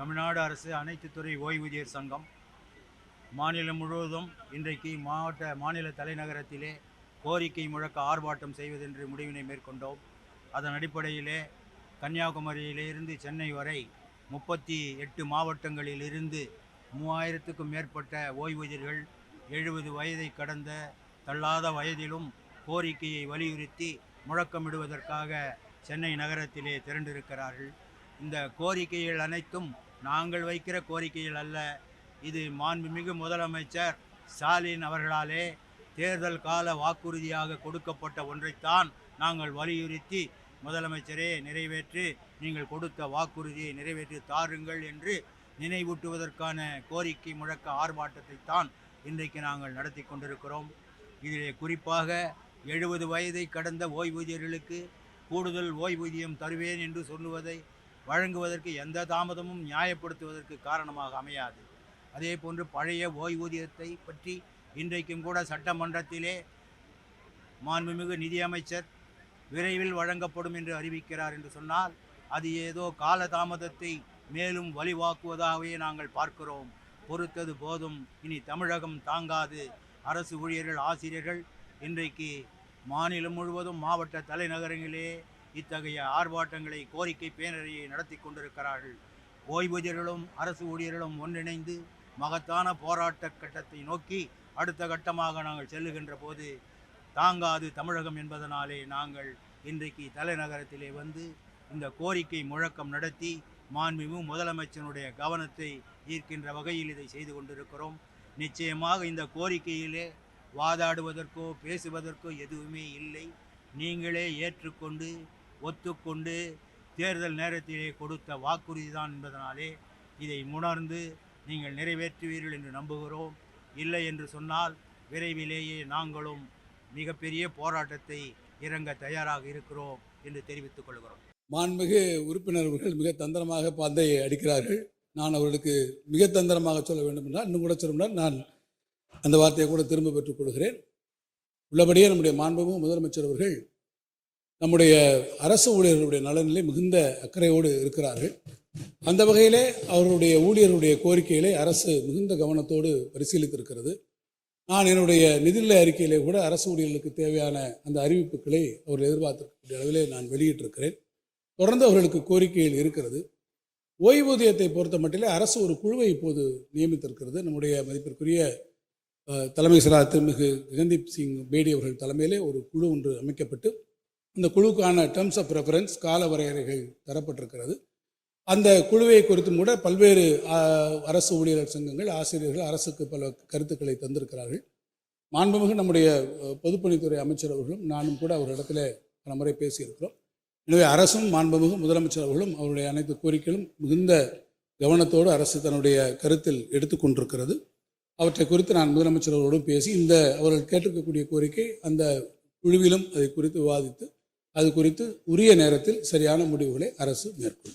தமிழ்நாடு அரசு அனைத்து துறை ஓய்வூதியர் சங்கம் மாநிலம் முழுவதும் இன்றைக்கு மாநில தலைநகரத்திலே கோரிக்கை முழக்க ஆர்ப்பாட்டம் செய்வதென்று முடிவினை மேற்கொண்டோம். அதன் அடிப்படையிலே கன்னியாகுமரியிலிருந்து சென்னை வரை 38 மாவட்டங்களில் இருந்து 3000க்கும் மேற்பட்ட ஓய்வூதியர்கள் 70 வயதை கடந்த தள்ளாத வயதிலும் கோரிக்கையை வலியுறுத்தி முழக்கமிடுவதற்காக சென்னை நகரத்திலே திரண்டிருக்கிறார்கள். இந்த கோரிக்கைகள் அனைத்தும் நாங்கள் வைக்கிற கோரிக்கைகள் அல்ல. இது மாண்புமிகு முதலமைச்சர் ஸ்டாலின் அவர்களாலே தேர்தல் கால வாக்குறுதியாக கொடுக்கப்பட்ட ஒன்றைத்தான் நாங்கள் வலியுறுத்தி, முதலமைச்சரே நிறைவேற்றி, நீங்கள் கொடுத்த வாக்குறுதியை நிறைவேற்றி தாருங்கள் என்று நினைவூட்டுவதற்கான கோரிக்கை முழக்க ஆர்ப்பாட்டத்தை தான் இன்றைக்கு நாங்கள் நடத்தி கொண்டிருக்கிறோம். இதிலே குறிப்பாக 70 வயதை கடந்த ஓய்வூதியர்களுக்கு கூடுதல் ஓய்வூதியம் தருவேன் என்று சொல்லுவதை வழங்குவதற்கு எந்த தாமதமும் நியாயப்படுத்துவதற்கு காரணமாக அமையாது. அதே போன்று பழைய ஓய்வூதியத்தை பற்றி இன்றைக்கும் கூட சட்டமன்றத்திலே மாண்புமிகு நிதியமைச்சர் விரைவில் வழங்கப்படும் என்று அறிவிக்கிறார் என்று சொன்னால், அது ஏதோ காலதாமதத்தை மேலும் வலிவாக்குவதாகவே நாங்கள் பார்க்கிறோம். பொறுத்தது போதும், இனி தமிழகம் தாங்காது. அரசு ஊழியர்கள், ஆசிரியர்கள் இன்றைக்கு மாநிலம் முழுவதும் மாவட்ட தலைநகரங்களே இத்தகைய ஆர்ப்பாட்டங்களை, கோரிக்கை பேரணியை நடத்தி கொண்டிருக்கிறார்கள். ஓய்வூதியர்களும் அரசு ஊழியர்களும் ஒன்றிணைந்து மகத்தான போராட்ட கட்டத்தை நோக்கி அடுத்த கட்டமாக நாங்கள் செல்லுகின்ற போது, தாங்காது தமிழகம் என்பதனாலே நாங்கள் இன்றைக்கு தலைநகரத்திலே வந்து இந்த கோரிக்கை முழக்கம் நடத்தி மாண்புமிகு முதலமைச்சருடைய கவனத்தை ஈர்க்கின்ற வகையில் இதை செய்து கொண்டிருக்கிறோம். நிச்சயமாக இந்த கோரிக்கையிலே வாதாடுவதற்கோ பேசுவதற்கோ எதுவுமே இல்லை. நீங்களே ஏற்றுக்கொண்டு ஒத்துக்கொண்டு தேர்தல் நேரத்திலே கொடுத்த வாக்குறுதி தான் என்பதனாலே இதை உணர்ந்து நீங்கள் நிறைவேற்றுவீர்கள் என்று நம்புகிறோம். இல்லை என்று சொன்னால் விரைவிலேயே நாங்களும் மிகப்பெரிய போராட்டத்தை இறங்க தயாராக இருக்கிறோம் என்று தெரிவித்துக் கொள்கிறோம். மாண்புமிகு உறுப்பினர்கள் மிக தந்திரமாக பந்தையை அடிக்கிறார்கள். நான் அவர்களுக்கு மிக தந்திரமாக சொல்ல வேண்டும் என்றால், இன்னும் கூட சொல்ல நான் அந்த வார்த்தையை கூட திரும்ப பெற்றுக் கொள்கிறேன். உள்ளபடியே நம்முடைய மாண்புமிகு முதலமைச்சர் அவர்கள் நம்முடைய அரசு ஊழியர்களுடைய நலனிலே மிகுந்த அக்கறையோடு இருக்கிறார்கள். அந்த வகையிலே அவர்களுடைய ஊழியர்களுடைய கோரிக்கைகளை அரசு மிகுந்த கவனத்தோடு பரிசீலித்திருக்கிறது. நான் என்னுடைய நிதிநிலை அறிக்கையிலே கூட அரசு ஊழியர்களுக்கு தேவையான அந்த அறிவிப்புகளை அவர்கள் எதிர்பார்த்திருக்கக்கூடிய அளவிலே நான் வெளியிட்டிருக்கிறேன். தொடர்ந்து அவர்களுக்கு கோரிக்கைகள் இருக்கிறது. ஓய்வூதியத்தை பொறுத்த மட்டிலே அரசு ஒரு குழுவை இப்போது நியமித்திருக்கிறது. நம்முடைய மதிப்பிற்குரிய தலைமை செயலாளர் திருமிகு ககன்தீப் சிங் பேடி அவர்கள் தலைமையிலே ஒரு குழு ஒன்று அமைக்கப்பட்டு, இந்த குழுக்கான டேர்ம்ஸ் ஆஃப் ரெஃபரன்ஸ், கால வரையறைகள் தரப்பட்டிருக்கிறது. அந்த குழுவை குறித்தும் கூட பல்வேறு அரசு ஊழியர் சங்கங்கள், ஆசிரியர்கள் அரசுக்கு பல கருத்துக்களை தந்திருக்கிறார்கள். மாண்புமிகு நம்முடைய பொதுப்பணித்துறை அமைச்சர் அவர்களும் நானும் கூட அவரிடத்தில் பல முறை பேசியிருக்கிறோம். எனவே அரசும் மாண்புமிகு முதலமைச்சர் அவர்களும் அவருடைய அனைத்து கோரிக்கைகளும் மிகுந்த கவனத்தோடு அரசு தன்னுடைய கருத்தில் எடுத்துக்கொண்டிருக்கிறது. அவற்றை குறித்து நான் முதலமைச்சர் அவர்களோடும் பேசி, அவர்கள் கேட்டிருக்கக்கூடிய கோரிக்கை அந்த குழுவிலும் அதை குறித்து விவாதித்து, அது குறித்து உரிய நேரத்தில் சரியான முடிவுகளை அரசு மேற்கொள்ளும்.